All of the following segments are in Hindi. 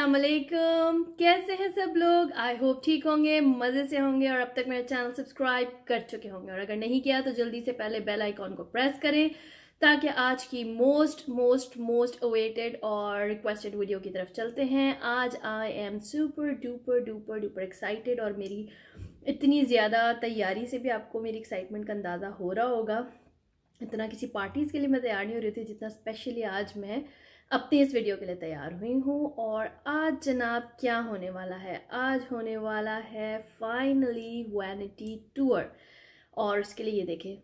अस्सलामुअलैकुम, कैसे हैं सब लोग। आई होप ठीक होंगे, मज़े से होंगे और अब तक मेरा चैनल सब्सक्राइब कर चुके होंगे और अगर नहीं किया तो जल्दी से पहले बेल आइकॉन को प्रेस करें ताकि आज की मोस्ट मोस्ट मोस्ट अवेटेड और रिक्वेस्टेड वीडियो की तरफ चलते हैं। आज I am super duper duper duper excited और मेरी इतनी ज़्यादा तैयारी से भी आपको मेरी एक्साइटमेंट का अंदाज़ा हो रहा होगा। इतना किसी पार्टीज़ के लिए मैं तैयार नहीं हो रही थी जितना स्पेशली आज मैं अपनी इस वीडियो के लिए तैयार हुई हूँ। और आज जनाब क्या होने वाला है, आज होने वाला है फाइनली वैनिटी टूर। और उसके लिए ये देखें,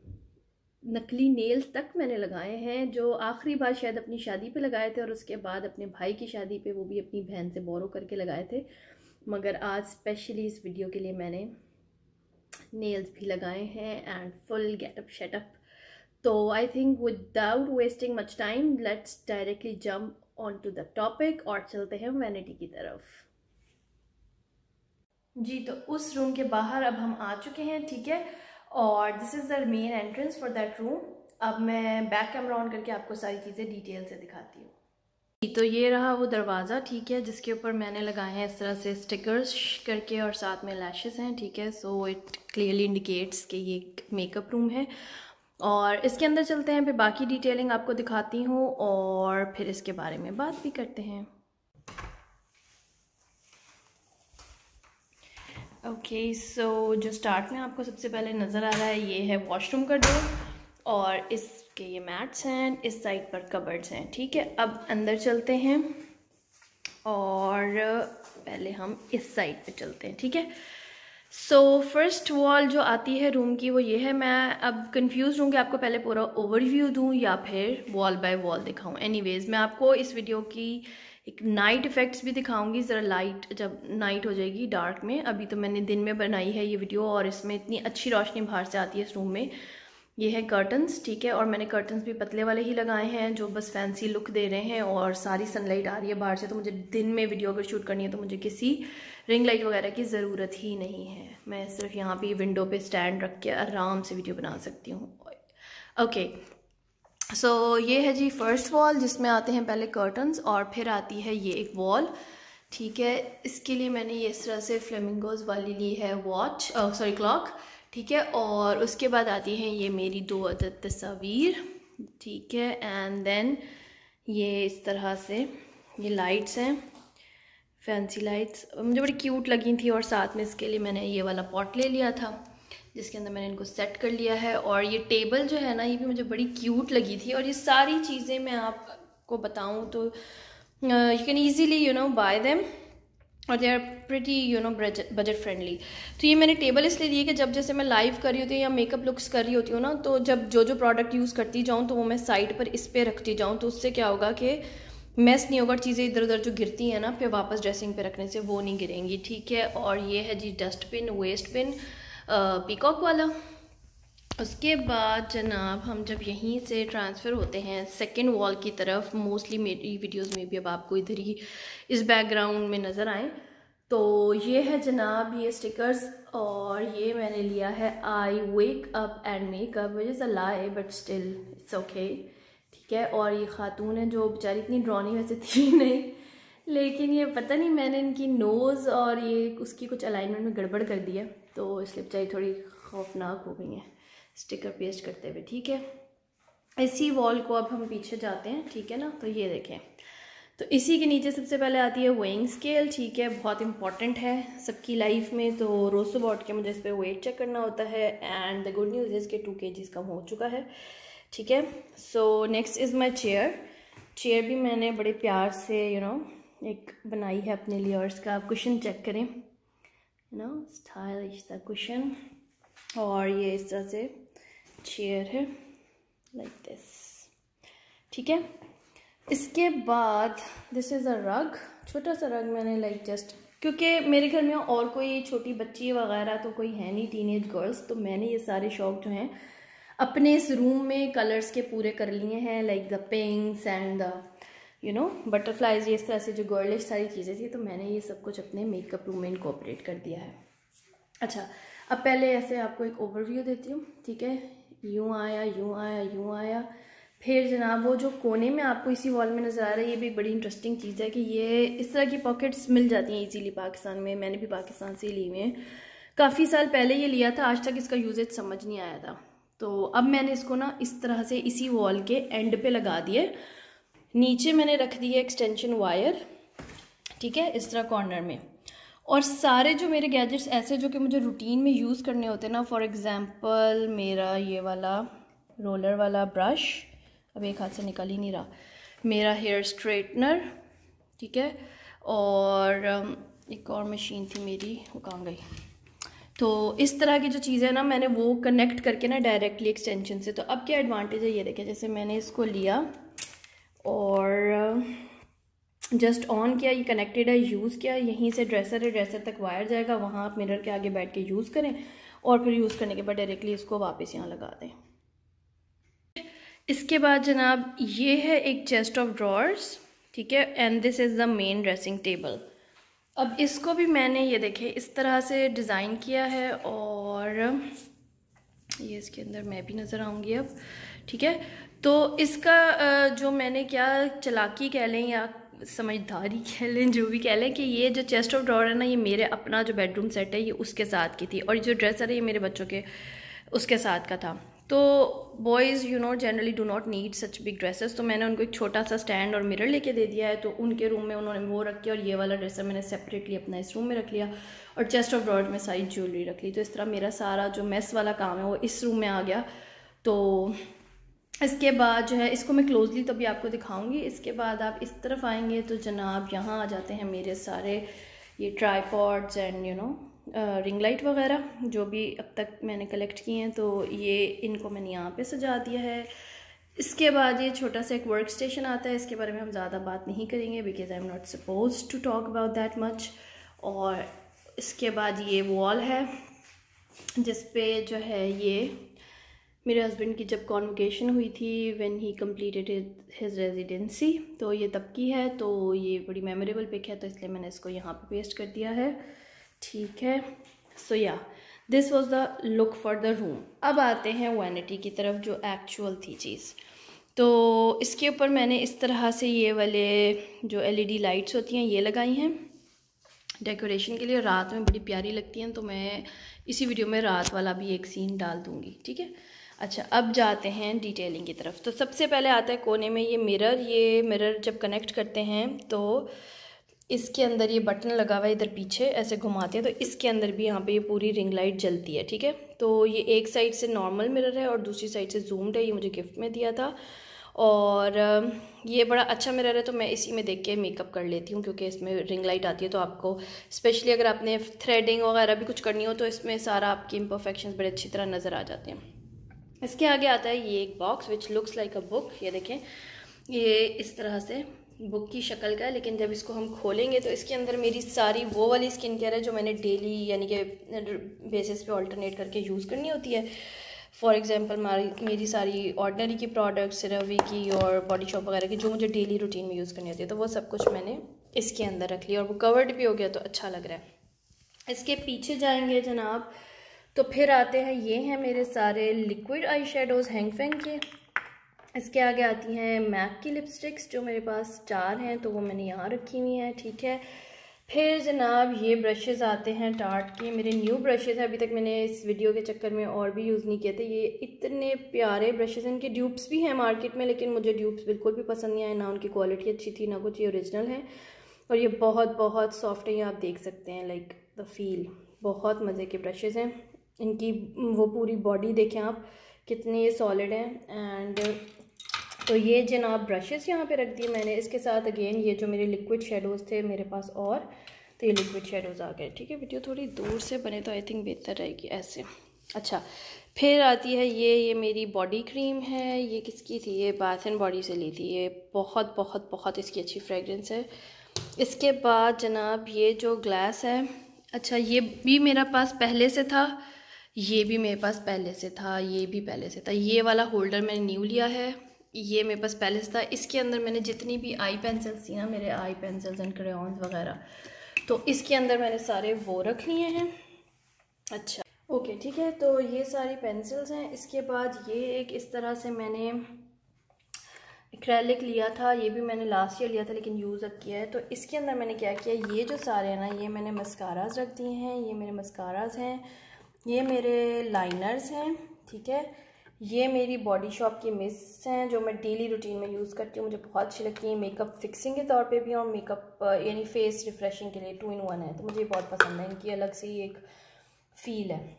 नकली नेल्स तक मैंने लगाए हैं जो आखिरी बार शायद अपनी शादी पे लगाए थे और उसके बाद अपने भाई की शादी पे वो भी अपनी बहन से बोरो करके लगाए थे, मगर आज स्पेशली इस वीडियो के लिए मैंने नेल्स भी लगाए हैं एंड फुल गेटअप शेटअप। तो I think without wasting much time let's directly jump on to the topic और चलते हैं वैनिटी की तरफ। जी, तो उस रूम के बाहर अब हम आ चुके हैं, ठीक है, और this is the main entrance for that room. अब मैं बैक कैमरा ऑन करके आपको सारी चीज़ें डिटेल से दिखाती हूँ। तो ये रहा वो दरवाज़ा, ठीक है, जिसके ऊपर मैंने लगाए हैं इस तरह से स्टिकर्स करके और साथ में लैशेस हैं, ठीक है। सो इट क्लियरली इंडिकेट्स कि ये मेकअप रूम है। और इसके अंदर चलते हैं, फिर बाकी डिटेलिंग आपको दिखाती हूँ और फिर इसके बारे में बात भी करते हैं। ओके, सो जो स्टार्ट में आपको सबसे पहले नज़र आ रहा है ये है वॉशरूम का डोर और इसके ये मैट्स हैं, इस साइड पर कबर्ड्स हैं, ठीक है। अब अंदर चलते हैं और पहले हम इस साइड पे चलते हैं, ठीक है। सो फर्स्ट वॉल जो आती है रूम की वो ये है। मैं अब कंफ्यूज हूँ कि आपको पहले पूरा ओवरव्यू दूँ या फिर वॉल बाय वॉल दिखाऊँ। एनीवेज मैं आपको इस वीडियो की एक नाइट इफ़ेक्ट्स भी दिखाऊंगी, ज़रा लाइट जब नाइट हो जाएगी डार्क में। अभी तो मैंने दिन में बनाई है ये वीडियो और इसमें इतनी अच्छी रोशनी बाहर से आती है इस रूम में। ये है कर्टन्स, ठीक है, और मैंने कर्टन्स भी पतले वाले ही लगाए हैं जो बस फैंसी लुक दे रहे हैं और सारी सनलाइट आ रही है बाहर से, तो मुझे दिन में वीडियो अगर शूट करनी है तो मुझे किसी रिंग लाइट वगैरह की ज़रूरत ही नहीं है। मैं सिर्फ यहाँ पे विंडो पे स्टैंड रख के आराम से वीडियो बना सकती हूँ। ओके, सो ये है जी फर्स्ट वॉल जिसमें आते हैं पहले कर्टन्स और फिर आती है ये एक वॉल, ठीक है। इसके लिए मैंने ये इस तरह से फ्लेमिंगोज वाली ली है वॉच, सॉरी क्लॉक, ठीक है। और उसके बाद आती हैं ये मेरी 2 अदद तस्वीर, ठीक है। एंड देन ये इस तरह से ये लाइट्स हैं, फैंसी लाइट्स, मुझे बड़ी क्यूट लगी थी और साथ में इसके लिए मैंने ये वाला पॉट ले लिया था जिसके अंदर मैंने इनको सेट कर लिया है। और ये टेबल जो है ना, ये भी मुझे बड़ी क्यूट लगी थी। और ये सारी चीज़ें मैं आपको बताऊँ तो you can easily buy them और they are pretty budget friendly. तो ये मैंने टेबल इसलिए ली है कि जब जैसे मैं लाइव कर रही होती हूँ या मेकअप लुक्स कर रही होती हूँ ना, तो जब जो प्रोडक्ट यूज़ करती जाऊँ तो वो मैं साइड पर इस पर रखती जाऊँ, तो उससे क्या होगा कि मेस नहीं होगा, चीज़ें इधर उधर जो गिरती हैं ना फिर वापस ड्रेसिंग पे रखने से वो नहीं गिरेंगी, ठीक है। और ये है जी डस्टबिन, वेस्ट बिन, पीकॉक वाला। उसके बाद जनाब हम जब यहीं से ट्रांसफ़र होते हैं सेकंड वॉल की तरफ, मोस्टली मेरी वीडियोस में भी अब आपको इधर ही इस बैकग्राउंड में नज़र आए, तो ये है जनाब ये स्टिकर्स। और ये मैंने लिया है I wake up and makeup, which is a lie but still it's okay, ठीक है। और ये खातून है जो बेचारी इतनी ड्रॉनी वैसे थी नहीं, लेकिन ये पता नहीं मैंने इनकी नोज़ और ये उसकी कुछ अलाइनमेंट में गड़बड़ कर दी है, तो इसलिए बेचारी थोड़ी खौफनाक हो गई है स्टिकर पेस्ट करते हुए, ठीक है। इसी वॉल को अब हम पीछे जाते हैं, ठीक है ना। तो ये देखें, तो इसी के नीचे सबसे पहले आती है वेइंग स्केल, ठीक है, बहुत इंपॉर्टेंट है सबकी लाइफ में। तो रोज़ सुबह उठ के मुझे इस पर वेट चेक करना होता है and the good news is के 2 kg कम हो चुका है, ठीक है। So next is my chair भी मैंने बड़े प्यार से एक बनाई है अपने लिए। और इसका आप कुशन चेक करें, स्टाइलिश सा कुशन। और ये इस तरह से चेयर है लाइक दिस, ठीक है। इसके बाद दिस इज़ अ रग, छोटा सा रग मैंने लाइक जस्ट, क्योंकि मेरे घर में और कोई छोटी बच्ची वगैरह तो कोई है नहीं, टीनेज गर्ल्स, तो मैंने ये सारे शौक जो हैं अपने इस रूम में कलर्स के पूरे कर लिए हैं, like the पिंक्स and the butterflies, ये इस तरह से जो गर्लिश सारी चीज़ें थी, तो मैंने ये सब कुछ अपने मेकअप रूम में इनकॉर्पोरेट कर दिया है। अच्छा, अब पहले ऐसे आपको एक ओवरव्यू देती हूँ, ठीक है। यूँ आया, यूँ आया, यूँ आया, फिर जनाब वो जो कोने में आपको इसी वॉल में नज़र आ रहा है, ये भी बड़ी इंटरेस्टिंग चीज़ है कि ये इस तरह की पॉकेट्स मिल जाती हैं इजीली पाकिस्तान में। मैंने भी पाकिस्तान से ही ली हुई हैं, काफ़ी साल पहले ये लिया था, आज तक इसका यूजेज समझ नहीं आया था। तो अब मैंने इसको ना इस तरह से इसी वॉल के एंड पे लगा दिए। नीचे मैंने रख दी है एक्सटेंशन वायर, ठीक है, इस तरह कॉर्नर में। और सारे जो मेरे गैजेट्स ऐसे जो कि मुझे रूटीन में यूज़ करने होते हैं ना, फॉर एग्ज़ाम्पल मेरा ये वाला रोलर वाला ब्रश, अब एक हाथ से निकल ही नहीं रहा, मेरा हेयर स्ट्रेटनर, ठीक है, और एक और मशीन थी मेरी, वो कहाँ गई। तो इस तरह की जो चीज़ें ना मैंने वो कनेक्ट करके ना डायरेक्टली एक्सटेंशन से। तो अब क्या एडवांटेज है ये देखें, जैसे मैंने इसको लिया और जस्ट ऑन किया, ये कनेक्टेड है, यूज़ किया, यहीं से ड्रेसर है, ड्रेसर तक वायर जाएगा, वहाँ आप मिरर के आगे बैठ के यूज़ करें और फिर यूज़ करने के बाद डायरेक्टली इसको वापस यहाँ लगा दें। इसके बाद जनाब ये है एक चेस्ट ऑफ ड्रॉर्स, ठीक है, and this is the main dressing table. अब इसको भी मैंने ये देखें इस तरह से डिज़ाइन किया है और ये इसके अंदर मैं भी नज़र आऊँगी अब, ठीक है। तो इसका जो मैंने क्या चालाकी कह लें या समझदारी कह लें, जो भी कह लें, कि ये जो चेस्ट ऑफ ड्रॉर है ना, ये मेरे अपना जो बेडरूम सेट है ये उसके साथ की थी, और जो ड्रेसर है ये मेरे बच्चों के उसके साथ का था। तो boys you know generally do not need such big dresses, तो मैंने उनको एक छोटा सा स्टैंड और मिरर लेके दे दिया है। तो उनके रूम में उन्होंने वो रख के, और ये वाला ड्रेसर मैंने सेपरेटली अपना इस रूम में रख लिया, और चेस्ट ऑफ ड्रॉर में सारी ज्वेलरी रख ली। तो इस तरह मेरा सारा जो मेस वाला काम है वो इस रूम में आ गया। तो इसके बाद जो है इसको मैं क्लोजली तभी आपको दिखाऊंगी। इसके बाद आप इस तरफ आएंगे तो जनाब यहाँ आ जाते हैं मेरे सारे ये tripods and you know ring light वगैरह जो भी अब तक मैंने कलेक्ट किए हैं। तो ये इनको मैंने यहाँ पे सजा दिया है। इसके बाद ये छोटा सा एक वर्क स्टेशन आता है, इसके बारे में हम ज़्यादा बात नहीं करेंगे because I am not suppose to talk about that much. और इसके बाद ये वॉल है जिस पे जो है ये मेरे हस्बैंड की जब कॉन्वोकेशन हुई थी when he completed his residency, तो ये तब की है। तो ये बड़ी मेमोरेबल पिक है, तो इसलिए मैंने इसको यहाँ पे पेस्ट कर दिया है, ठीक है। So yeah this was the look for the room. अब आते हैं वैनिटी की तरफ जो एक्चुअल थी चीज़। तो इसके ऊपर मैंने इस तरह से ये वाले जो LED लाइट्स होती हैं ये लगाई हैं डेकोरेशन के लिए, रात में बड़ी प्यारी लगती हैं। तो मैं इसी वीडियो में रात वाला भी एक सीन डाल दूँगी, ठीक है। अच्छा, अब जाते हैं डिटेलिंग की तरफ। तो सबसे पहले आता है कोने में ये मिरर। ये मिरर जब कनेक्ट करते हैं तो इसके अंदर ये बटन लगा हुआ है, इधर पीछे ऐसे घुमाते हैं तो इसके अंदर भी यहाँ पे ये पूरी रिंग लाइट जलती है, ठीक है। तो ये एक साइड से नॉर्मल मिरर है और दूसरी साइड से जूम्ड है, ये मुझे गिफ्ट में दिया था। और ये बड़ा अच्छा मिरर है, तो मैं इसी में देख के मेकअप कर लेती हूँ क्योंकि इसमें रिंग लाइट आती है। तो आपको स्पेशली अगर आपने थ्रेडिंग वगैरह भी कुछ करनी हो तो इसमें सारा आपकी इम्परफेक्शंस बड़े अच्छी तरह नज़र आ जाते हैं। इसके आगे आता है ये एक box which looks like a book. ये देखें, ये इस तरह से बुक की शक्ल का है, लेकिन जब इसको हम खोलेंगे तो इसके अंदर मेरी सारी वो वाली स्किन केयर है जो मैंने डेली यानी कि बेसिस पे ऑल्टरनेट करके यूज़ करनी होती है। फॉर एग्जांपल मेरी सारी ऑर्डिनरी की प्रोडक्ट्स, CeraVe की और बॉडी शॉप वगैरह की जो मुझे डेली रूटीन में यूज़ करनी होती है, तो वो सब कुछ मैंने इसके अंदर रख लिया और वो कवर्ड भी हो गया, तो अच्छा लग रहा है। इसके पीछे जाएंगे जनाब तो फिर आते हैं, ये हैं मेरे सारे लिक्विड आई शेडोज़ हैंग फैंग के। इसके आगे आती हैं मैक की लिपस्टिक्स जो मेरे पास 4 हैं, तो वो मैंने यहाँ रखी हुई हैं, ठीक है। फिर जनाब ये ब्रशेज़ आते हैं टार्ट के, मेरे न्यू ब्रशेज़ हैं, अभी तक मैंने इस वीडियो के चक्कर में और भी यूज़ नहीं किए थे। ये इतने प्यारे ब्रशेज़ हैं, इनके ड्यूप्स भी हैं मार्केट में, लेकिन मुझे ड्यूप्स बिल्कुल भी पसंद नहीं आए, ना उनकी क्वालिटी अच्छी थी ना कुछ, ये ओरिजिनल है। और ये बहुत बहुत सॉफ्ट है, ये आप देख सकते हैं, लाइक द फील, बहुत मज़े के ब्रशेज़ हैं। इनकी वो पूरी बॉडी देखें आप कितनी सॉलिड है। एंड तो ये जनाब ब्रशेस यहाँ पे रख दिए मैंने। इसके साथ अगेन ये जो मेरे लिक्विड शेडोज़ थे मेरे पास, और तो ये लिक्विड शेडोज़ आ गए, ठीक है। वीडियो थोड़ी दूर से बने तो आई थिंक बेहतर रहेगी ऐसे। अच्छा, फिर आती है ये मेरी बॉडी क्रीम है, ये किसकी थी, ये बाथ एंड बॉडी से ली थी, ये बहुत बहुत बहुत इसकी अच्छी फ्रेगरेंस है। इसके बाद जनाब ये जो ग्लास है, अच्छा ये भी मेरे पास पहले से था, ये भी मेरे पास पहले से था, ये भी पहले से था। ये वाला होल्डर मैंने न्यू लिया है, ये मेरे पास पहले से था। इसके अंदर मैंने जितनी भी आई पेंसिल्स थी ना, मेरे आई पेंसिल्स एंड क्रेयॉन्स वगैरह, तो इसके अंदर मैंने सारे वो रख लिए हैं। अच्छा ओके, ठीक है, तो ये सारी पेंसिल्स हैं। इसके बाद ये एक इस तरह से मैंने एक्रेलिक लिया था, ये भी मैंने लास्ट ईयर लिया था लेकिन यूज़ अब किया है। तो इसके अंदर मैंने क्या किया, ये जो सारे हैं ना, ये मैंने मस्काराज रख दिए हैं, ये मेरे मस्काराज हैं, ये मेरे लाइनर्स हैं, ठीक है। ये मेरी बॉडी शॉप की मिस्ट हैं जो मैं डेली रूटीन में यूज़ करती हूँ, मुझे बहुत अच्छी लगती है। मेकअप फिक्सिंग के तौर पे भी और मेकअप यानी फेस रिफ्रेशिंग के लिए 2 in 1 है, तो मुझे बहुत पसंद है। इनकी अलग से ही एक फ़ील है।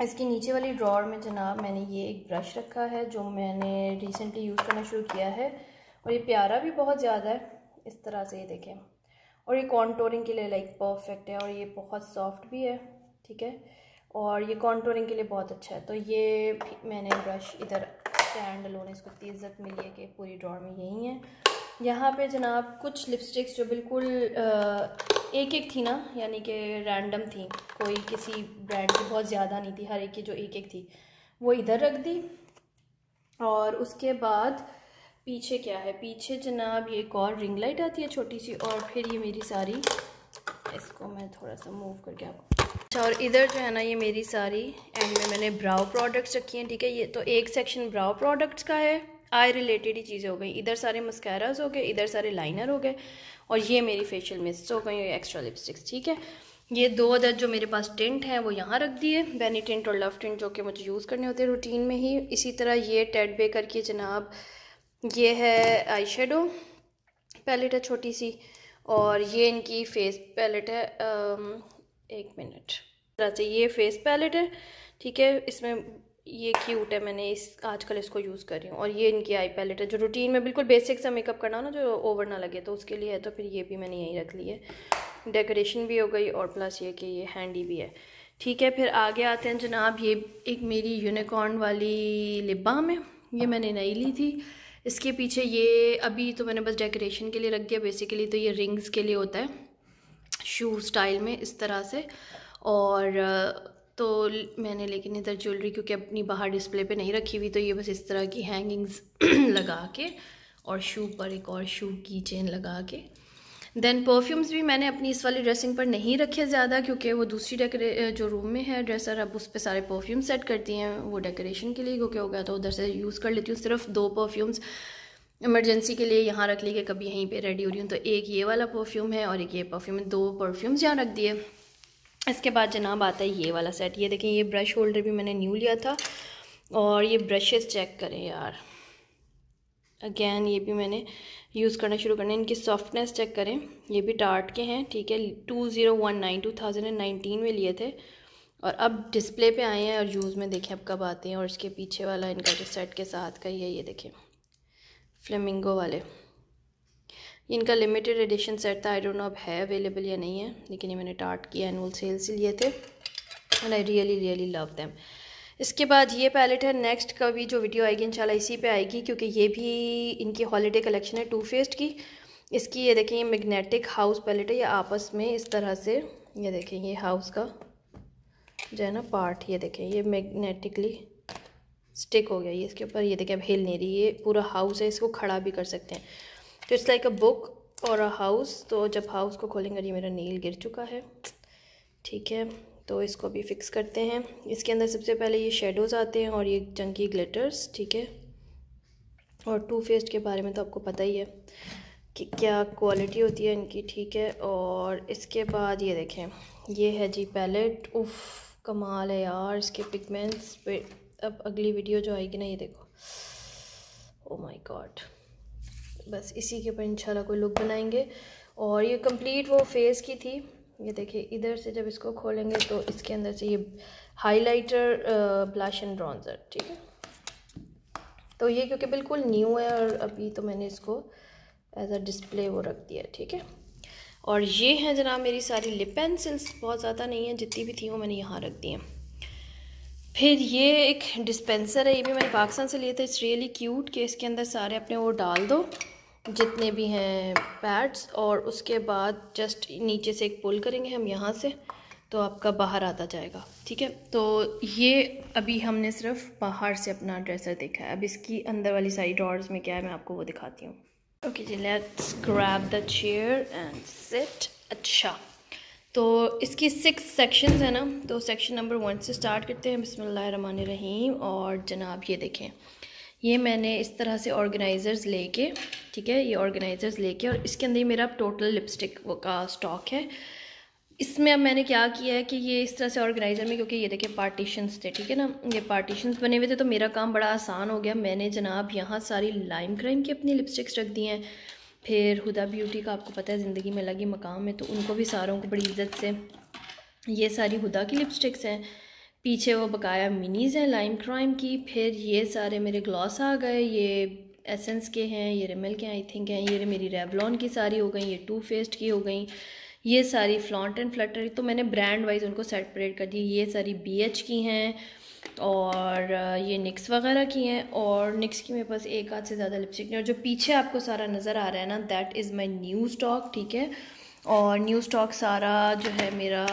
इसकी नीचे वाली ड्रॉर में जनाब मैंने ये एक ब्रश रखा है जो मैंने रिसेंटली यूज़ करना शुरू किया है, और ये प्यारा भी बहुत ज़्यादा है इस तरह से, ये देखें। और ये कॉन्टोरिंग के लिए लाइक परफेक्ट है, और ये बहुत सॉफ्ट भी है, ठीक है, और ये कॉन्टोरिंग के लिए बहुत अच्छा है। तो ये मैंने ब्रश इधर स्टैंड अलोन, इसको इतनी इज्जत मिली है कि पूरी ड्रॉर में यही है। यहाँ पे जनाब कुछ लिपस्टिक्स जो बिल्कुल एक एक थी ना, यानी कि रैंडम थी, कोई किसी ब्रांड की बहुत ज़्यादा नहीं थी, हर एक की जो एक एक थी वो इधर रख दी। और उसके बाद पीछे क्या है, पीछे जनाब ये एक और रिंग लाइट आती है छोटी सी, और फिर ये मेरी सारी, इसको मैं थोड़ा सा मूव करके आपको, अच्छा, और इधर जो है ना ये मेरी सारी एंड में मैंने ब्राउ प्रोडक्ट्स रखी हैं, ठीक है। ये तो एक सेक्शन ब्राउ प्रोडक्ट्स का है, आई रिलेटेड ही चीज़ें हो गई। इधर सारे मस्काराज हो गए, इधर सारे लाइनर हो गए, और ये मेरी फेशियल मिस्ट हो गई, एक्स्ट्रा लिपस्टिक्स, ठीक है। ये 2 अदर जो मेरे पास टिंट हैं वो यहाँ रख दिए, बैनी टिंट और लव टिंट, जो कि मुझे यूज़ करने होते हैं रूटीन में ही। इसी तरह ये टेड बेकर की जनाब ये है आई शेडो पैलेट है छोटी सी, और ये इनकी फेस पैलेट है, एक मिनट, तरह से ये फेस पैलेट है, ठीक है। इसमें ये क्यूट है, मैंने आजकल इसको यूज़ कर रही हूँ। और ये इनकी आई पैलेट है जो रूटीन में बिल्कुल बेसिक सा मेकअप करना हो ना, जो ओवर ना लगे, तो उसके लिए है। तो फिर ये भी मैंने यहीं रख ली है, डेकोरेशन भी हो गई और प्लस ये कि ये हैंडी भी है, ठीक है। फिर आगे आते हैं जनाब, ये एक मेरी यूनिकॉर्न वाली लिप बाम है, ये मैंने नई ली थी। इसके पीछे ये अभी तो मैंने बस डेकोरेशन के लिए रख दिया बेसिकली, तो ये रिंग्स के लिए होता है शू स्टाइल में इस तरह से। और तो मैंने लेकिन इधर ज्वेलरी क्योंकि अपनी बाहर डिस्प्ले पे नहीं रखी हुई, तो ये बस इस तरह की हैंगिंग्स लगा के, और शू पर एक और शू की चेन लगा के। देन परफ्यूम्स भी मैंने अपनी इस वाली ड्रेसिंग पर नहीं रखे ज़्यादा, क्योंकि वो दूसरी जो रूम में है ड्रेसर, अब उस पर सारे परफ्यूम सेट करती हैं वो डेकोरेशन के लिए, क्योंकि हो गया तो उधर से यूज़ कर लेती हूँ। सिर्फ 2 परफ्यूम्स इमरजेंसी के लिए यहाँ रख ली कि कभी यहीं पे रेडी हो रही हूँ, तो एक ये वाला परफ्यूम है और एक ये परफ्यूम है, 2 परफ्यूम्स यहाँ रख दिए। इसके बाद जनाब आता है ये वाला सेट, ये देखें, ये ब्रश होल्डर भी मैंने न्यू लिया था, और ये ब्रशेस चेक करें यार, अगेन ये भी मैंने यूज़ करना शुरू करना, इनकी सॉफ्टनेस चेक करें, ये भी टार्ट के हैं, ठीक है। 2019 में लिए थे, और अब डिस्प्ले पे आए हैं और यूज़ में देखें अब कब आते हैं। और इसके पीछे वाला इनका जो सेट के साथ का ही है, ये देखें फ्लेमिंगो वाले, इनका लिमिटेड एडिशन सेट था, आई डोंट नो अब है अवेलेबल या नहीं है, लेकिन ये मैंने टार्ट की एनुअल सेल से लिए थे, and I really love them. इसके बाद ये पैलेट है, नेक्स्ट का भी जो वीडियो आएगी इंशाल्लाह इसी पे आएगी, क्योंकि ये भी इनकी हॉलीडे कलेक्शन है टू फेस्ड की। इसकी ये देखें, ये मैग्नेटिक हाउस पैलेट है, ये आपस में इस तरह से, ये देखें ये हाउस का जो है ना पार्ट, ये देखें ये मैग्नेटिकली स्टिक हो गया ये इसके ऊपर, ये देखें अब हिल नहीं रही, ये पूरा हाउस है, इसको खड़ा भी कर सकते हैं। तो इट्स लाइक अ बुक और अ हाउस। तो जब हाउस को खोलेंगे, ये मेरा नील गिर चुका है, ठीक है, तो इसको भी फिक्स करते हैं। इसके अंदर सबसे पहले ये शेडोज़ आते हैं और ये चंकी ग्लिटर्स, ठीक है। और टू फेस्ड के बारे में तो आपको पता ही है कि क्या क्वालिटी होती है इनकी, ठीक है। और इसके बाद ये देखें, ये है जी पैलेट, उफ कमाल है यार इसके पिगमेंट्स पे। अब अगली वीडियो जो आएगी ना, ये देखो, ओ माय गॉड, बस इसी के ऊपर इंशाल्लाह कोई लुक बनाएंगे। और ये कंप्लीट वो फेस की थी, ये देखिए इधर से जब इसको खोलेंगे तो इसके अंदर से ये हाइलाइटर, ब्लश एंड ब्रॉन्जर, ठीक है। तो ये क्योंकि बिल्कुल न्यू है और अभी तो मैंने इसको एज अ डिस्प्ले वो रख दिया, ठीक है। और ये हैं जनाब मेरी सारी लिप पेंसिल्स, बहुत ज़्यादा नहीं है, जितनी भी थी वो मैंने यहाँ रख दी हैं। फिर ये एक डिस्पेंसर है, ये भी मैंने पाकिस्तान से लिए थे, इट्स रियली क्यूट, कि इसके अंदर सारे अपने वो डाल दो जितने भी हैं पैड्स, और उसके बाद जस्ट नीचे से एक पुल करेंगे हम यहाँ से, तो आपका बाहर आता जाएगा, ठीक है। तो ये अभी हमने सिर्फ बाहर से अपना ड्रेसर देखा है, अब इसकी अंदर वाली सारी ड्रॉर्स में क्या है मैं आपको वो दिखाती हूँ। ओके जी, let's grab the chair and sit. अच्छा, तो इसकी 6 सेक्शंस है ना, तो सेक्शन नंबर 1 से स्टार्ट करते हैं, बिस्मिल्लाहिर्रहमानिर्रहीम। और जनाब ये देखें, ये मैंने इस तरह से ऑर्गेनाइज़र्स लेके, ठीक है, ये ऑर्गेनाइज़र्स लेके, और इसके अंदर ही मेरा टोटल लिपस्टिक का स्टॉक है। इसमें अब मैंने क्या किया है कि ये इस तरह से ऑर्गेनाइज़र में, क्योंकि ये देखिए पार्टीशंस थे, ठीक है ना, ये पार्टीशंस बने हुए थे, तो मेरा काम बड़ा आसान हो गया। मैंने जनाब यहाँ सारी लाइम क्राइम की अपनी लिपस्टिक्स रख दी हैं। फिर हुदा ब्यूटी का आपको पता है ज़िंदगी में अलग ही मकाम है, तो उनको भी सारों को बड़ी इज्जत से, ये सारी हुदा की लिपस्टिक्स हैं। पीछे वो बकाया मिनीज़ हैं लाइम क्राइम की। फिर ये सारे मेरे ग्लॉस आ गए, ये एसेंस के हैं, ये रिमेल के आई थिंक हैं, ये मेरी रेवलॉन की सारी हो गई, ये टू फेस्ड की हो गई, ये सारी फ्लॉन्ट एंड फ्लटर, तो मैंने ब्रांड वाइज उनको सेपरेट कर दी। ये सारी BH की हैं और ये निक्स वगैरह की हैं, और निक्स की मेरे पास एक आध से ज़्यादा लिपस्टिक नहीं। और जो पीछे आपको सारा नज़र आ रहा है ना, that is my new stock, ठीक है। और न्यू स्टॉक सारा जो है मेरा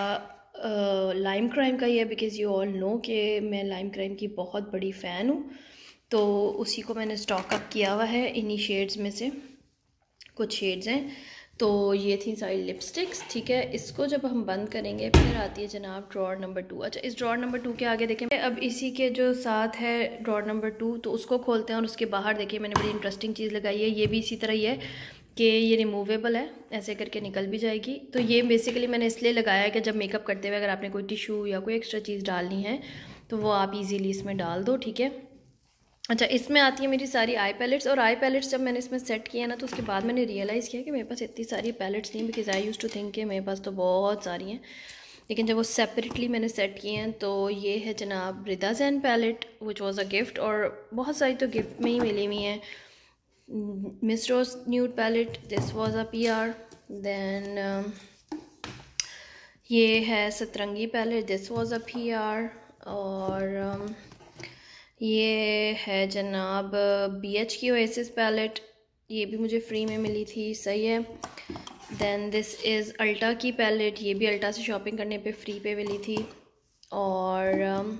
लाइम क्राइम का ही है, बिकॉज़ यू ऑल नो कि मैं लाइम क्राइम की बहुत बड़ी फ़ैन हूँ, तो उसी को मैंने स्टॉक अप किया हुआ है। इन्हीं शेड्स में से कुछ शेड्स हैं। तो ये थी सारी लिपस्टिक्स, ठीक है। इसको जब हम बंद करेंगे फिर आती है जनाब ड्रॉर नंबर 2। अच्छा, इस ड्रॉर नंबर 2 के आगे देखें, अब इसी के जो साथ है ड्रॉर नंबर 2, तो उसको खोलते हैं और उसके बाहर देखिए मैंने बड़ी इंटरेस्टिंग चीज़ लगाई है। ये भी इसी तरह ही है कि ये रिमूवेबल है, ऐसे करके निकल भी जाएगी। तो ये बेसिकली मैंने इसलिए लगाया है कि जब मेकअप करते हुए अगर आपने कोई टिशू या कोई एक्स्ट्रा चीज़ डालनी है तो वो आप इजीली इसमें डाल दो, ठीक है। अच्छा, इसमें आती है मेरी सारी आई पैलेट्स, और आई पैलेट्स जब मैंने इसमें सेट किया ना, तो उसके बाद मैंने रियलाइज़ किया कि मेरे पास इतनी सारी पैलेट्स नहीं, because I use to think कि मेरे पास तो बहुत सारी हैं, लेकिन जब वो सेपरेटली मैंने सेट किए हैं, तो ये है जनाब Rida Zain palette which was a gift, और बहुत सारी तो गिफ्ट में ही मिली हुई हैं। Miss Rose nude palette, this was a PR। Then ये है Satrangi palette, this was a PR। और ये है जनाब BH की ओएसिस पैलेट, ये भी मुझे फ्री में मिली थी, सही है। देन दिस इज़ अल्टा की पैलेट, ये भी अल्टा से शॉपिंग करने पे फ्री पे मिली थी। और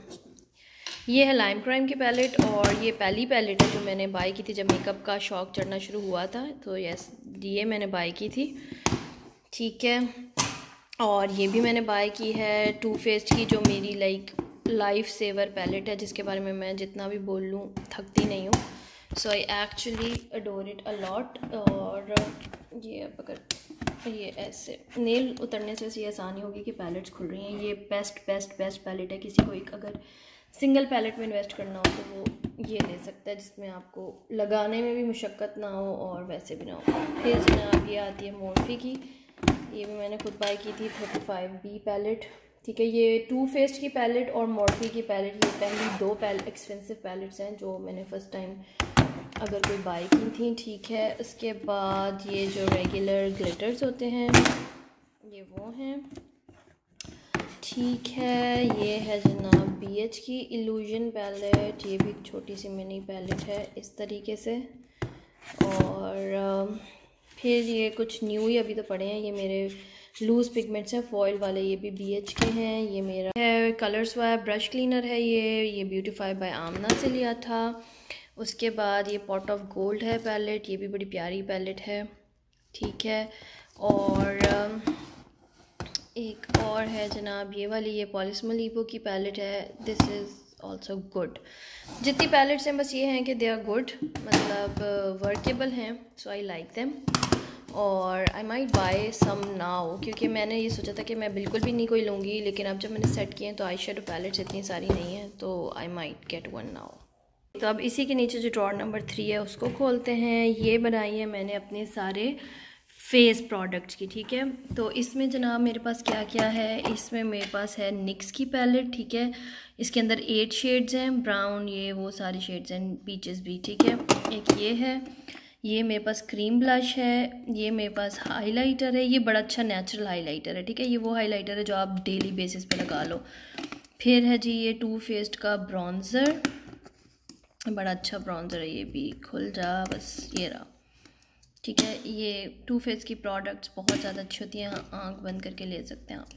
ये है लाइम क्राइम की पैलेट, और ये पहली पैलेट है जो मैंने बाय की थी जब मेकअप का शौक चढ़ना शुरू हुआ था, तो यस ये मैंने बाय की थी, ठीक है। और ये भी मैंने बाय की है टू फेस्ड की, जो मेरी लाइफ सेवर पैलेट है, जिसके बारे में मैं जितना भी बोल लूँ थकती नहीं हूँ। So I actually adore it a lot. और ये अब अगर ये ऐसे नेल उतरने से ये आसानी होगी कि पैलेट्स खुल रही हैं। ये बेस्ट पैलेट है। किसी को एक अगर सिंगल पैलेट में इन्वेस्ट करना हो तो वो ये ले सकता है, जिसमें आपको लगाने में भी मुशक्क़त ना हो और वैसे भी ना हो। फिर जनाब ये आती है मोर्फी की, ये भी मैंने खुद बाय की थी, 35B पैलेट, ठीक है। ये टू फेस्ड की पैलेट और मोर्फी की पैलेट, ये पहली दो एक्सपेंसिव पैलेट्स हैं जो मैंने फ़र्स्ट टाइम अगर कोई बाय की थी, ठीक है। उसके बाद ये जो रेगुलर ग्लिटर्स होते हैं ये वो हैं, ठीक है। ये है जनाब BH की इल्यूजन पैलेट, ये भी एक छोटी सी मिनी पैलेट है इस तरीके से। और फिर ये कुछ न्यू ही अभी तो पड़े हैं, ये मेरे लूज़ पिगमेंट्स हैं फॉयल वाले, ये भी BH के हैं। ये मेरा है कलर स्वैप ब्रश क्लीनर है, ये ब्यूटीफाई बाय आमना से लिया था। उसके बाद ये पॉट ऑफ गोल्ड है पैलेट, ये भी बड़ी प्यारी पैलेट है, ठीक है। और एक और है जनाब ये वाली, ये पॉलिस्मल ईपो की पैलेट है, दिस इज़ ऑल्सो गुड। जितनी पैलेट्स हैं बस ये हैं कि दे आर गुड, मतलब वर्केबल हैं, सो आई लाइक देम। और I might buy some now, क्योंकि मैंने ये सोचा था कि मैं बिल्कुल भी नहीं कोई लूँगी, लेकिन अब जब मैंने सेट किए हैं तो आई शेडो पैलेट्स इतनी सारी नहीं हैं, तो I might get one now. तो अब इसी के नीचे जो ड्रॉर नंबर 3 है उसको खोलते हैं। ये बनाई है मैंने अपने सारे फेस प्रोडक्ट्स की, ठीक है। तो इसमें जनाब मेरे पास क्या क्या है, इसमें मेरे पास है निक्स की पैलेट, ठीक है। इसके अंदर 8 शेड्स हैं, ब्राउन ये वो सारे शेड्स हैं, पीचेस भी, ठीक है। एक ये है, ये मेरे पास क्रीम ब्लश है, ये मेरे पास हाइलाइटर है, ये बड़ा अच्छा नेचुरल हाइलाइटर है, ठीक है। ये वो हाइलाइटर है जो आप डेली बेसिस पे लगा लो। फिर है जी ये टू फेस्ड का ब्रॉन्ज़र, बड़ा अच्छा ब्रॉन्ज़र है, ये भी खुल जा बस, ये रहा, ठीक है। ये टू फेस की प्रोडक्ट्स बहुत ज़्यादा अच्छी होती हैं, आंख बंद करके ले सकते हैं आप,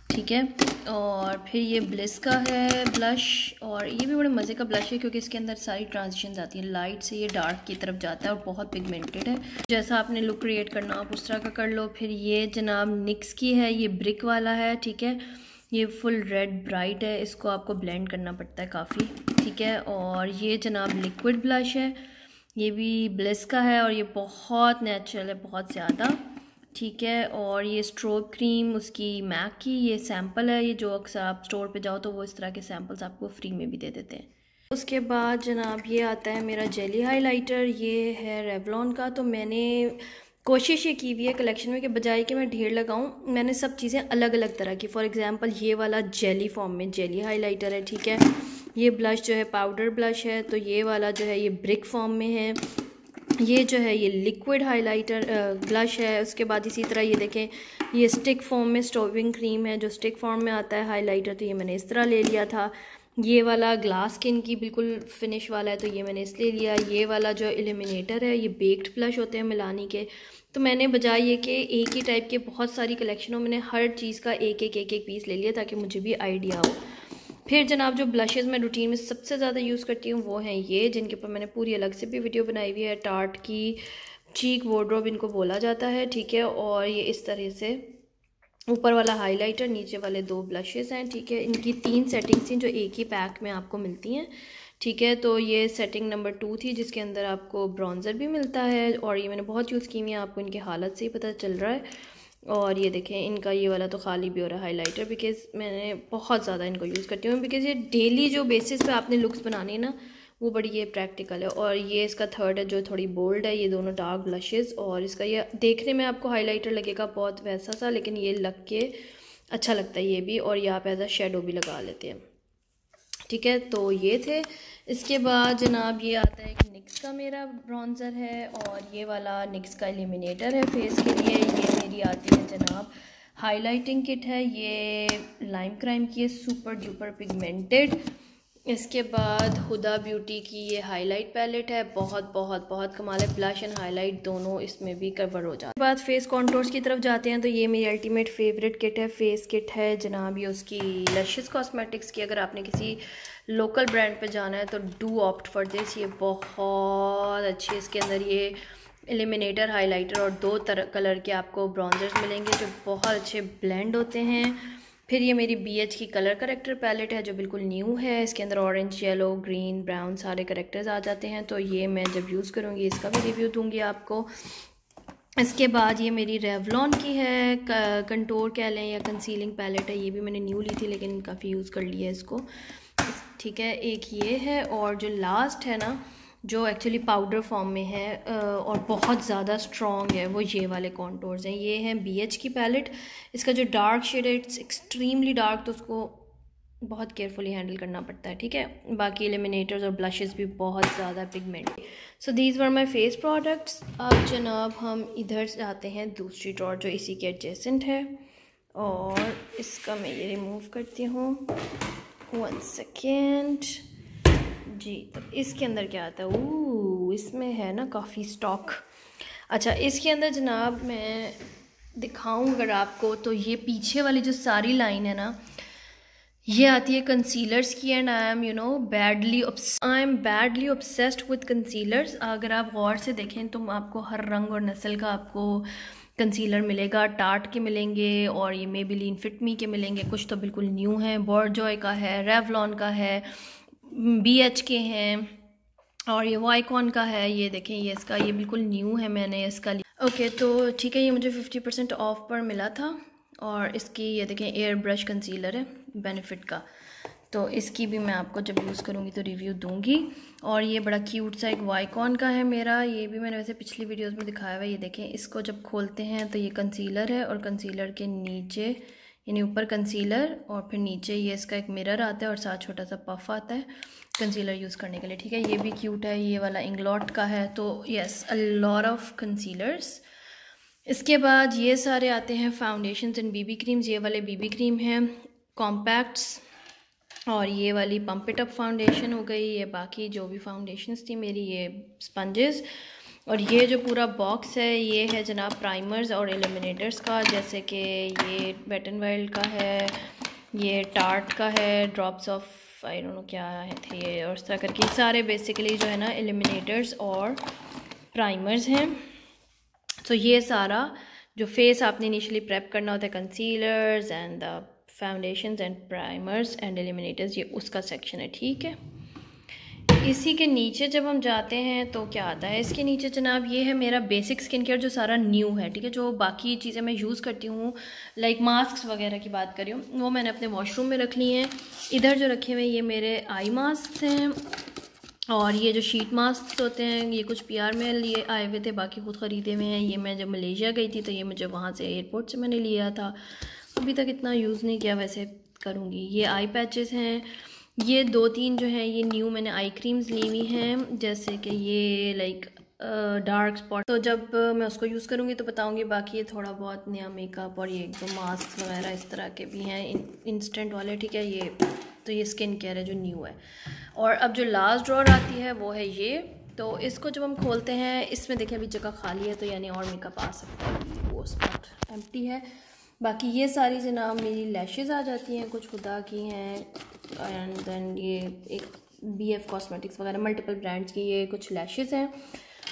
ठीक है। और फिर ये ब्लिस का है ब्लश, और ये भी बड़े मज़े का ब्लश है क्योंकि इसके अंदर सारी ट्रांजिशंस आती हैं, लाइट से ये डार्क की तरफ जाता है और बहुत पिगमेंटेड है। जैसा आपने लुक क्रिएट करना आप उस तरह का कर लो। फिर ये जनाब निक्स की है, ये ब्रिक वाला है, ठीक है। ये फुल रेड ब्राइट है, इसको आपको ब्लेंड करना पड़ता है काफ़ी, ठीक है। और ये जनाब लिक्विड ब्लश है, ये भी ब्लिस का है और ये बहुत नेचुरल है, बहुत ज़्यादा, ठीक है। और ये स्ट्रोब क्रीम उसकी मैक की, ये सैम्पल है, ये जो अक्सर आप स्टोर पे जाओ तो वो इस तरह के सैम्पल्स आपको फ्री में भी दे देते हैं। उसके बाद जनाब ये आता है मेरा जेली हाइलाइटर, ये है रेवलॉन का। तो मैंने कोशिश ये की हुई है कलेक्शन में कि बजाय कि मैं ढेर लगाऊं, मैंने सब चीज़ें अलग अलग तरह की, फॉर एग्जांपल ये वाला जेली फॉर्म में जेली हाइलाइटर है, ठीक है। ये ब्लश जो है पाउडर ब्लश है, तो ये वाला जो है ये ब्रिक फॉर्म में है। ये जो है ये लिक्विड हाइलाइटर ब्लश है। उसके बाद इसी तरह ये देखें ये स्टिक फॉर्म में स्टॉपिंग क्रीम है, जो स्टिक फॉर्म में आता है हाइलाइटर, तो ये मैंने इस तरह ले लिया था। ये वाला ग्लास स्किन की बिल्कुल फिनिश वाला है, तो ये मैंने इसलिए लिया। ये वाला जो इल्यूमिनेटर है, ये बेक्ड ब्लश होते हैं मिलानी के, तो मैंने बजाय ये कि एक ही टाइप के बहुत सारी कलेक्शनों मैंने हर चीज़ का एक एक पीस ले लिया ताकि मुझे भी आइडिया हो। फिर जनाब जो ब्लशेज़ मैं रूटीन में सबसे ज़्यादा यूज़ करती हूँ वो हैं ये, जिनके ऊपर मैंने पूरी अलग से भी वीडियो बनाई हुई है। टार्ट की चीक वार्डरोब इनको बोला जाता है, ठीक है। और ये इस तरह से ऊपर वाला हाइलाइटर, नीचे वाले 2 ब्लशेज़ हैं, ठीक है। इनकी 3 सेटिंग्स थी जो एक ही पैक में आपको मिलती हैं, ठीक है। तो ये सेटिंग नंबर 2 थी जिसके अंदर आपको ब्राउज़र भी मिलता है, और ये मैंने बहुत यूज़ की हुई है, आपको इनकी हालत से ही पता चल रहा है। और ये देखें इनका ये वाला तो खाली भी हो रहा है हाइलाइटर, बिकॉज़ मैंने बहुत ज़्यादा इनको यूज़ करती हूँ, बिकॉज़ ये डेली जो बेसिस पे आपने लुक्स बनानी है ना, वो बड़ी ये प्रैक्टिकल है। और ये इसका थर्ड है जो थोड़ी बोल्ड है, ये दोनों डार्क ब्लशेज़। और इसका ये देखने में आपको हाइलाइटर लगेगा बहुत वैसा सा, लेकिन ये लग के अच्छा लगता है ये भी, और ये आप एज अ शेडो भी लगा लेते हैं, ठीक है। तो ये थे। इसके बाद जनाब ये आता है कि निक्स का मेरा ब्राउज़र है, और ये वाला निक्स का एलिमिनेटर है फेस के लिए। ये मेरी आती है जनाब हाइलाइटिंग किट है, ये लाइम क्राइम की है, सुपर डुपर पिगमेंटेड। इसके बाद हुदा ब्यूटी की ये हाईलाइट पैलेट है, बहुत बहुत बहुत कमाल है, ब्लश एंड हाईलाइट दोनों इसमें भी कवर हो जाता है। उसके बाद फेस कॉन्टोर्स की तरफ जाते हैं, तो ये मेरी अल्टीमेट फेवरेट किट है, फेस किट है जनाब ये उसकी लशिस कॉस्मेटिक्स की। अगर आपने किसी लोकल ब्रांड पे जाना है तो डू ऑप्ट फॉर दिस, ये बहुत अच्छी है। इसके अंदर ये एलिमिनेटर, हाइलाइटर और 2 कलर के आपको ब्राउज़र्स मिलेंगे जो बहुत अच्छे ब्लेंड होते हैं। फिर ये मेरी BH की कलर करेक्टर पैलेट है जो बिल्कुल न्यू है, इसके अंदर ऑरेंज, येलो, ग्रीन, ब्राउन सारे करेक्टर्स आ जाते हैं। तो ये मैं जब यूज़ करूँगी इसका भी रिव्यू दूँगी आपको। इसके बाद ये मेरी रेवलॉन की है, कंटोर कह लें या कंसीलिंग पैलेट है, ये भी मैंने न्यू ली थी लेकिन काफ़ी यूज़ कर लिया है इसको, ठीक है। एक ये है, और जो लास्ट है ना जो एक्चुअली पाउडर फॉर्म में है और बहुत ज़्यादा स्ट्रॉन्ग है, वो ये वाले कॉन्टोर्स हैं। ये हैं BH की पैलेट, इसका जो डार्क शेड है इट्स एक्सट्रीमली डार्क, तो उसको बहुत केयरफुली हैंडल करना पड़ता है, ठीक है। बाकी एलिमिनेटर्स और ब्लशेस भी बहुत ज़्यादा pigment. So these were my face products. अब जनाब हम इधर जाते हैं दूसरी ड्रॉर जो इसी के एडजेसेंट है, और इसका मैं ये रिमूव करती हूँ, 1 सेकेंड जी। तो इसके अंदर क्या आता है, इसमें है ना काफ़ी स्टॉक। अच्छा, इसके अंदर जनाब मैं दिखाऊं अगर आपको, तो ये पीछे वाली जो सारी लाइन है ना, ये आती है कंसीलर्स की, and I am badly obsessed with concealers. अगर आप गौर से देखें तो आपको हर रंग और नस्ल का आपको कंसीलर मिलेगा, टार्ट के मिलेंगे, और ये मेबेलिन फिट मी के मिलेंगे, कुछ तो बिल्कुल न्यू हैं, बोरजॉय का है, रेवलॉन का है, BH के हैं, और ये वाइकॉन का है। ये देखें ये इसका ये बिल्कुल न्यू है, मैंने इसका लिया। ओके, तो ठीक है, ये मुझे 50% ऑफ पर मिला था, और इसकी ये देखें एयर ब्रश कंसीलर है बेनिफिट का, तो इसकी भी मैं आपको जब यूज़ करूँगी तो रिव्यू दूँगी। और ये बड़ा क्यूट सा एक वाइकॉन का है मेरा, ये भी मैंने वैसे पिछली वीडियोस में दिखाया हुआ है। ये देखें, इसको जब खोलते हैं तो ये कंसीलर है, और कंसीलर के नीचे यानी ऊपर कंसीलर और फिर नीचे ये इसका एक मिरर आता है, और साथ छोटा सा पफ आता है कंसीलर यूज़ करने के लिए, ठीक है। ये भी क्यूट है, ये वाला इंग्लॉट का है। तो yes, a lot of concealers. इसके बाद ये सारे आते हैं फाउंडेशंस एंड BB क्रीम्स। ये वाले BB क्रीम हैं कॉम्पैक्ट्स, और ये वाली पंप इट अप फाउंडेशन हो गई। ये बाकी जो भी फाउंडेशंस थी मेरी, ये स्पंजेस। और ये जो पूरा बॉक्स है ये है जनाब प्राइमर्स और एलिमिनेटर्स का, जैसे कि ये वेट एंड वाइल्ड का है, ये टार्ट का है, drops of I don't know क्या है थे ये, और इस तरह करके सारे बेसिकली जो है ना एलिमिनेटर्स और प्राइमर्स हैं। तो ये सारा जो फेस आपने इनिशियली प्रेप करना होता है, concealers and the foundations and primers and eliminators, ये उसका सेक्शन है, ठीक है। इसी के नीचे जब हम जाते हैं तो क्या आता है इसके नीचे जनाब, ये है मेरा बेसिक स्किन केयर जो सारा न्यू है, ठीक है। जो बाकी चीज़ें मैं यूज़ करती हूँ लाइक मास्क वगैरह की बात कर रही हूँ, वो मैंने अपने वॉशरूम में रख ली हैं। इधर जो रखे हुए ये मेरे आई मास्क हैं, और ये जो शीट मास्क होते हैं ये कुछ PR में लिए आए हुए थे, बाकी खुद ख़रीदे हुए हैं। ये मैं जब मलेशिया गई थी तो ये मुझे वहाँ से एयरपोर्ट से मैंने लिया था, अभी तक इतना यूज़ नहीं किया, वैसे करूँगी। ये आई पैचेस हैं, ये 2-3 जो हैं ये न्यू मैंने आई क्रीम्स ली हुई हैं, जैसे कि ये लाइक डार्क स्पॉट, तो जब मैं उसको यूज़ करूँगी तो बताऊँगी। बाकी ये थोड़ा बहुत नया मेकअप, और ये 1-2 मास्क वगैरह इस तरह के भी हैं इंस्टेंट वाले, ठीक है। ये तो ये स्किन केयर है जो न्यू है। और अब जो लास्ट ड्रॉर आती है वो है ये, तो इसको जब हम खोलते हैं इसमें देखें अभी जगह खाली है, तो यानी और मेकअप आ सकता है, वो स्पॉट एम्प्टी है। बाकी ये सारी जनाब मेरी लैशेज़ आ जाती हैं, कुछ खुदा की हैं, एंड देन ये एक BF कॉस्मेटिक्स वगैरह मल्टीपल ब्रांड्स की ये कुछ लैशेज़ हैं।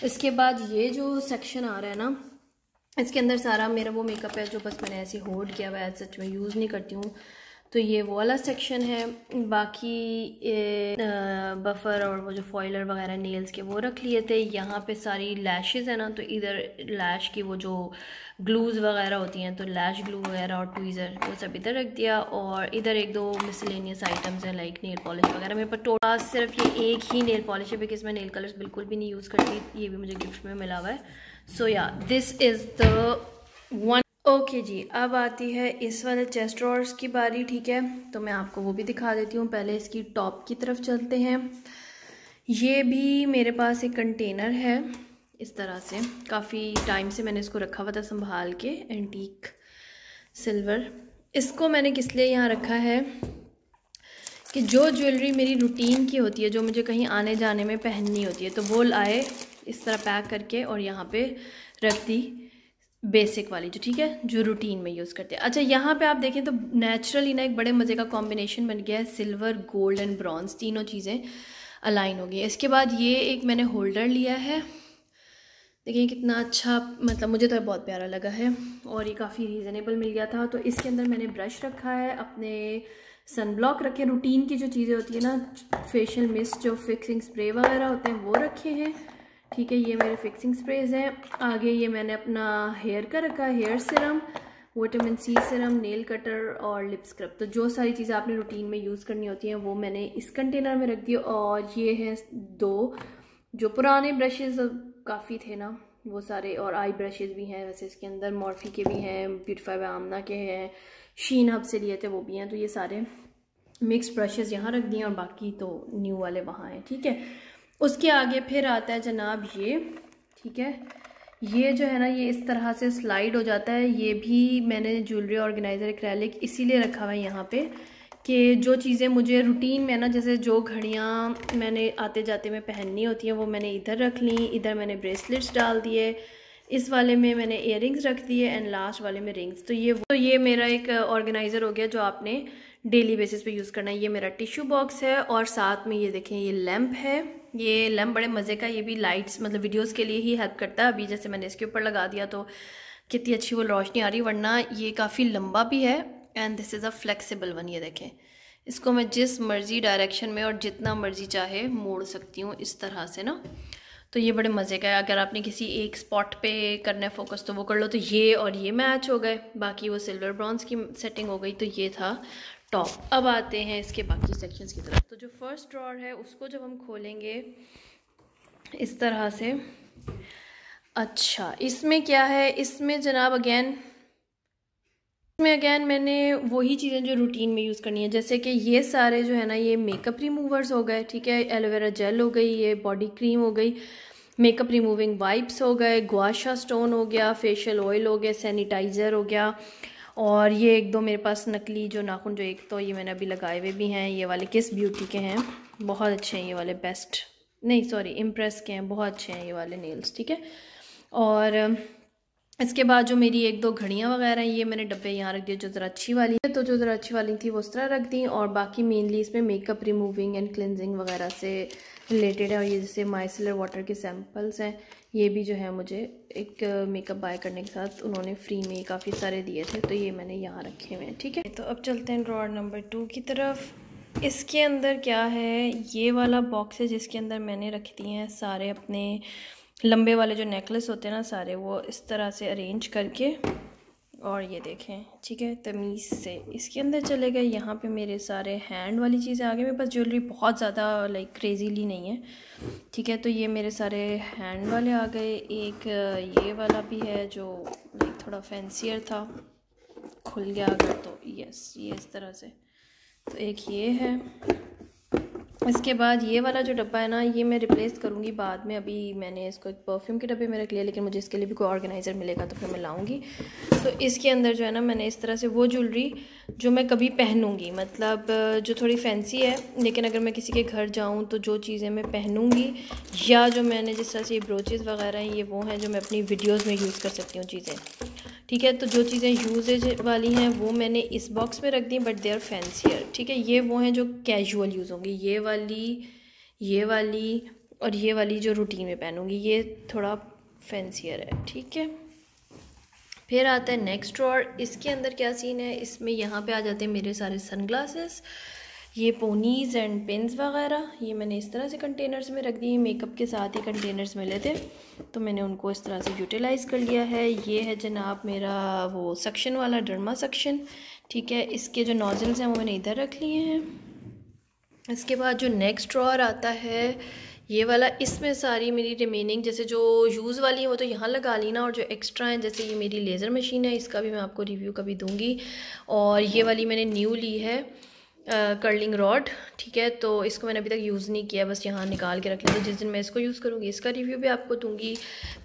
इसके बाद ये जो सेक्शन आ रहा है ना, इसके अंदर सारा मेरा वो मेकअप है जो बस मैंने ऐसे होल्ड किया हुआ है, सच में यूज़ नहीं करती हूँ, तो ये वो वाला सेक्शन है। बाकी बफ़र और वो जो फॉइलर वगैरह नेल्स के वो रख लिए थे। यहाँ पे सारी लैशेज़ है ना, तो इधर लैश की वो जो ग्लूज़ वगैरह होती हैं, तो लैश ग्लू वगैरह और ट्वीज़र वो सब इधर रख दिया। और इधर 1-2 मिसलेनियस आइटम्स हैं लाइक नेल पॉलिश वगैरह। मेरे पास टोटल सिर्फ ये एक ही नेल पॉलिश है, बिकॉज मैं नेल कलर्स बिल्कुल भी नहीं यूज़ करती, ये भी मुझे गिफ्ट में मिला हुआ है। So yeah this is the one. Okay जी, अब आती है इस वाले चेस्ट ड्रॉर्स की बारी, ठीक है। तो मैं आपको वो भी दिखा देती हूँ। पहले इसकी टॉप की तरफ चलते हैं। ये भी मेरे पास एक कंटेनर है इस तरह से, काफ़ी टाइम से मैंने इसको रखा हुआ था संभाल के, एंटीक सिल्वर। इसको मैंने किस लिए यहाँ रखा है कि जो ज्वेलरी मेरी रूटीन की होती है, जो मुझे कहीं आने जाने में पहननी होती है, तो वो लाए इस तरह पैक करके और यहाँ पे रख दी, बेसिक वाली जो, ठीक है, जो रूटीन में यूज़ करते हैं। अच्छा, यहाँ पे आप देखें तो नेचुरली ना एक बड़े मज़े का कॉम्बिनेशन बन गया है, सिल्वर, गोल्ड एंड ब्रॉन्ज, तीनों चीज़ें अलाइन हो गई है। इसके बाद ये एक मैंने होल्डर लिया है, देखिए कितना अच्छा, मतलब मुझे तो बहुत प्यारा लगा है, और ये काफ़ी रीज़नेबल मिल गया था। तो इसके अंदर मैंने ब्रश रखा है, अपने सन ब्लॉक रखे, रूटीन की जो चीज़ें होती है ना, फेशियल मिस्ट, जो फिक्सिंग स्प्रे वगैरह होते हैं वो रखे हैं, ठीक है। ये मेरे फिक्सिंग स्प्रेज हैं। आगे ये मैंने अपना हेयर का रखा है, hair serum, vitamin C serum, nail cutter और लिप स्क्रब। तो जो सारी चीज़ें आपने रूटीन में यूज़ करनी होती हैं वो मैंने इस कंटेनर में रख दी। और ये हैं 2 जो पुराने ब्रशेज़ काफ़ी थे ना, वो सारे, और आई ब्रशेज़ भी हैं वैसे इसके अंदर, मॉर्फी के भी हैं, ब्यूटीफाई बाय आमना के हैं, शीन हब से लिए थे वो भी हैं। तो ये सारे मिक्स ब्रशेज़ यहाँ रख दिए, और बाकी तो न्यू वाले वहाँ हैं, ठीक है। उसके आगे फिर आता है जनाब ये, ठीक है। ये जो है ना, ये इस तरह से स्लाइड हो जाता है। ये भी मैंने ज्वेलरी ऑर्गेनाइज़र एक्रेलिक इसीलिए रखा हुआ है यहाँ पे कि जो चीज़ें मुझे रूटीन में ना, जैसे जो घड़ियाँ मैंने आते जाते में पहननी होती हैं वो मैंने इधर रख ली, इधर मैंने ब्रेसलेट्स डाल दिए, इस वाले में मैंने इयररिंग्स रख दिए, एंड लास्ट वाले में रिंग्स। तो ये मेरा एक ऑर्गेनाइज़र हो गया जो आपने डेली बेसिस पे यूज़ करना है। ये मेरा टिश्यू बॉक्स है, और साथ में ये देखें ये लैम्प है। ये लैम्प बड़े मज़े का, ये भी लाइट्स मतलब वीडियोस के लिए ही हेल्प करता है। अभी जैसे मैंने इसके ऊपर लगा दिया तो कितनी अच्छी वो रोशनी आ रही, वरना ये काफ़ी लंबा भी है। And this is a flexible one, ये देखें, इसको मैं जिस मर्ज़ी डायरेक्शन में और जितना मर्ज़ी चाहे मोड़ सकती हूँ इस तरह से ना। तो ये बड़े मज़े का है। अगर आपने किसी एक स्पॉट पे करना है फोकस तो वो कर लो। तो ये और ये मैच हो गए, बाकी वो सिल्वर ब्रॉन्ज की सेटिंग हो गई। तो ये था टॉप। अब आते हैं इसके बाकी सेक्शंस की तरफ। तो जो फर्स्ट ड्रॉर है उसको जब हम खोलेंगे इस तरह से, अच्छा इसमें क्या है, इसमें जनाब अगेन मैंने वही चीज़ें जो रूटीन में यूज़ करनी है, जैसे कि ये सारे जो है ना, ये मेकअप रिमूवर्स हो गए, ठीक है, एलोवेरा जेल हो गई, ये बॉडी क्रीम हो गई, मेकअप रिमूविंग वाइप्स हो गए, गुआशा स्टोन हो गया, फेशियल ऑयल हो गया, सैनिटाइज़र हो गया, और ये 1-2 मेरे पास नकली जो नाखून, जो एक तो ये मैंने अभी लगाए हुए भी हैं, ये वाले किस ब्यूटी के हैं, बहुत अच्छे हैं ये वाले, बेस्ट नहीं सॉरी इम्प्रेस के हैं, बहुत अच्छे हैं ये वाले नेल्स, ठीक है। और इसके बाद जो मेरी एक दो घड़ियाँ वगैरह हैं ये मैंने डब्बे यहाँ रख दिए जो ज़रा अच्छी वाली है, तो जो ज़रा अच्छी वाली थी वो उस तरह रख दी। और बाकी मेनली इसमें मेकअप रिमूविंग एंड क्लिनजिंग वगैरह से रिलेटेड है। और ये जैसे माइसेलर वाटर के सैम्पल्स हैं, ये भी जो है मुझे एक मेकअप बाय करने के साथ उन्होंने फ्री में काफ़ी सारे दिए थे, तो ये मैंने यहाँ रखे हुए हैं। ठीक है, तो अब चलते हैं ड्रॉअर नंबर 2 की तरफ। इसके अंदर क्या है, ये वाला बॉक्स है जिसके अंदर मैंने रख दिए हैं सारे अपने लंबे वाले जो नेकलेस होते हैं ना सारे, वो इस तरह से अरेंज करके। और ये देखें, ठीक है, तमीज़ से इसके अंदर चले गए। यहाँ पे मेरे सारे हैंड वाली चीज़ें आ गई। मेरे पास ज्वेलरी बहुत ज़्यादा लाइक क्रेजीली नहीं है, ठीक है, तो ये मेरे सारे हैंड वाले आ गए। एक ये वाला भी है जो लाइक थोड़ा फैंसियर था, खुल गया अगर तो, यस, ये इस तरह से। तो एक ये है। इसके बाद ये वाला जो डब्बा है ना, ये मैं रिप्लेस करूँगी बाद में। अभी मैंने इसको एक परफ्यूम के डब्बे में रख लिया, लेकिन मुझे इसके लिए भी कोई ऑर्गेनाइज़र मिलेगा तो फिर मैं लाऊंगी। तो इसके अंदर जो है ना, मैंने इस तरह से वो ज्वेलरी जो मैं कभी पहनूंगी, मतलब जो थोड़ी फैंसी है, लेकिन अगर मैं किसी के घर जाऊँ तो जो चीज़ें मैं पहनूंगी, या जो मैंने जिस तरह से ये ब्रोचेज़ वगैरह हैं, ये वो हैं जो मैं अपनी वीडियोज़ में यूज़ कर सकती हूँ चीज़ें। ठीक है, तो जो चीज़ें यूजेज वाली हैं वो मैंने इस बॉक्स में रख दी, बट दे आर फैंसियर। ठीक है, ये वो हैं जो कैजुअल यूज़ होंगी, ये वाली और ये वाली जो रूटीन में पहनूंगी, ये थोड़ा फैंसियर है। ठीक है, फिर आता है नेक्स्ट ड्रॉअर। इसके अंदर क्या सीन है, इसमें यहाँ पे आ जाते हैं मेरे सारे सनग्लासेस, ये पोनीज़ एंड पेन्स वगैरह। ये मैंने इस तरह से कंटेनर्स में रख दिए, मेकअप के साथ ही कंटेनर्स मिले थे तो मैंने उनको इस तरह से यूटिलाइज़ कर लिया है। ये है जनाब मेरा वो सेक्शन वाला डर्मा सेक्शन। ठीक है, इसके जो नोजल्स हैं वो मैंने इधर रख लिए हैं। इसके बाद जो नेक्स्ट ड्रॉअर आता है ये वाला, इसमें सारी मेरी रिमेनिंग जैसे जो यूज़ वाली है वो तो यहाँ लगा ली ना, और जो एक्स्ट्रा है जैसे ये मेरी लेज़र मशीन है, इसका भी मैं आपको रिव्यू कभी दूँगी। और ये वाली मैंने न्यू ली है कर्लिंग रॉड। ठीक है, तो इसको मैंने अभी तक यूज़ नहीं किया, बस यहाँ निकाल के रख लिया, तो जिस दिन मैं इसको यूज़ करूँगी इसका रिव्यू भी आपको दूँगी।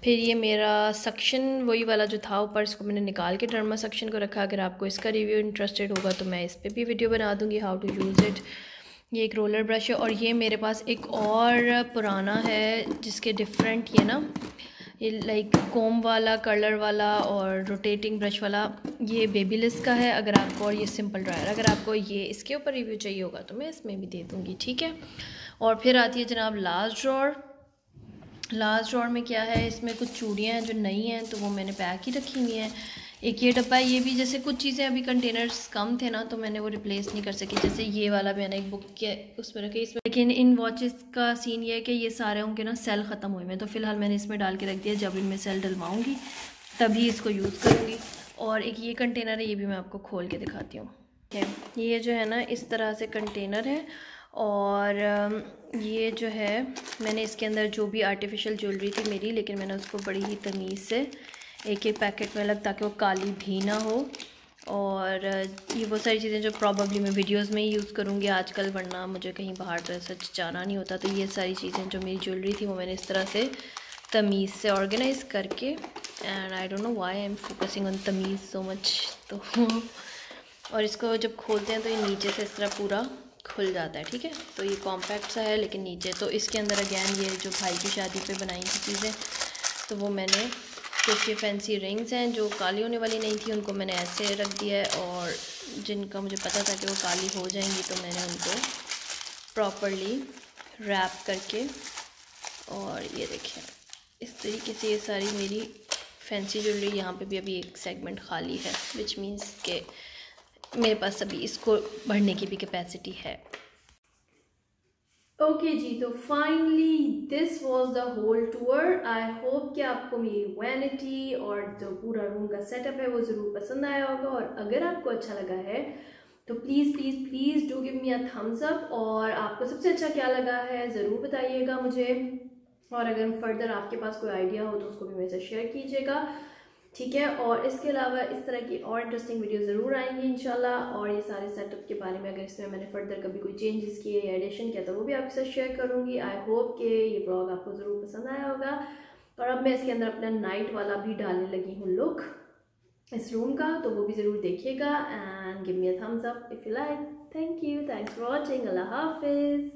फिर ये मेरा सेक्शन वही वाला जो था ऊपर, इसको मैंने निकाल के डर्मा सेक्शन को रखा। अगर आपको इसका रिव्यू इंटरेस्टेड होगा तो मैं इस पर भी वीडियो बना दूँगी, हाउ टू यूज़ इट। ये एक रोलर ब्रश है। और ये मेरे पास एक और पुराना है जिसके डिफरेंट ये ना, ये लाइक कोम वाला, कलर वाला और रोटेटिंग ब्रश वाला, ये बेबीलिस का है अगर आपको। और ये सिंपल ड्रायर, अगर आपको ये इसके ऊपर रिव्यू चाहिए होगा तो मैं इसमें भी दे दूँगी। ठीक है, और फिर आती है जनाब लास्ट ड्रॉअर। लास्ट ड्रॉअर में क्या है, इसमें कुछ चूड़ियाँ हैं जो नई हैं तो वो मैंने पैक ही रखी हुई हैं। एक ये डब्बा है, ये भी जैसे कुछ चीज़ें अभी कंटेनर्स कम थे ना तो मैंने वो रिप्लेस नहीं कर सकी, जैसे ये वाला मैंने एक बुक के उसमें रखे इसमें। लेकिन इन वॉचेस का सीन ये है कि ये सारे होंगे ना सेल ख़त्म हुए हैं, तो फ़िलहाल मैंने इसमें डाल के रख दिया, जब इनमें सेल डलवाऊँगी तभी इसको यूज़ करूँगी। और एक ये कंटेनर है, ये भी मैं आपको खोल के दिखाती हूँ। ये जो है ना इस तरह से कंटेनर है। और ये जो है मैंने इसके अंदर जो भी आर्टिफिशियल ज्वेलरी थी मेरी, लेकिन मैंने उसको बड़ी ही तमीज़ से एक एक पैकेट में अलग, ताकि वो काली भी ना हो। और ये वो सारी चीज़ें जो प्रॉबली मैं वीडियोस में ही यूज़ करूँगी आजकल, वरना मुझे कहीं बाहर तो सच जाना नहीं होता। तो ये सारी चीज़ें जो मेरी ज्वेलरी थी वो मैंने इस तरह से तमीज़ से ऑर्गेनाइज़ करके, and I don't know why I am focusing on तमीज़ सो मच। तो और इसको जब खोलते हैं तो ये नीचे से इस तरह पूरा खुल जाता है। ठीक है, तो ये कॉम्पैक्ट सा है लेकिन नीचे, तो इसके अंदर अगैन ये जो भाई की शादी पे बनाई थी चीज़ें, तो वो मैंने, कुछ ये फैंसी रिंग्स हैं जो काली होने वाली नहीं थी, उनको मैंने ऐसे रख दिया है। और जिनका मुझे पता था कि वो काली हो जाएंगी तो मैंने उनको प्रॉपरली रैप करके, और ये देखें इस तरीके से ये सारी मेरी फैंसी ज्वेलरी। यहाँ पे भी अभी एक सेगमेंट खाली है, विच मीन्स के मेरे पास अभी इसको भरने की भी कैपेसिटी है। ओके जी, तो finally this was the whole tour. I hope कि आपको मेरी वैनिटी और जो पूरा रूम का सेटअप है वो ज़रूर पसंद आया होगा। और अगर आपको अच्छा लगा है तो please please please do give me a thumbs up. और आपको सबसे अच्छा क्या लगा है ज़रूर बताइएगा मुझे। और अगर फर्दर आपके पास कोई आइडिया हो तो उसको भी मेरे साथ शेयर कीजिएगा। ठीक है, और इसके अलावा इस तरह की और इंटरेस्टिंग वीडियो ज़रूर आएंगी इंशाल्लाह। और ये सारे सेटअप के बारे में अगर इसमें मैंने फर्दर कभी कोई चेंजेस किए या एडिशन किया तो वो भी आपके साथ शेयर करूँगी। आई होप कि ये ब्लॉग आपको ज़रूर पसंद आया होगा। और अब मैं इसके अंदर अपना नाइट वाला भी डालने लगी हूँ लुक इस रूम का, तो वो भी ज़रूर देखिएगा। And give me a thumbs up if you like. Thank you, thanks for watching, अल्लाह हाफिज़।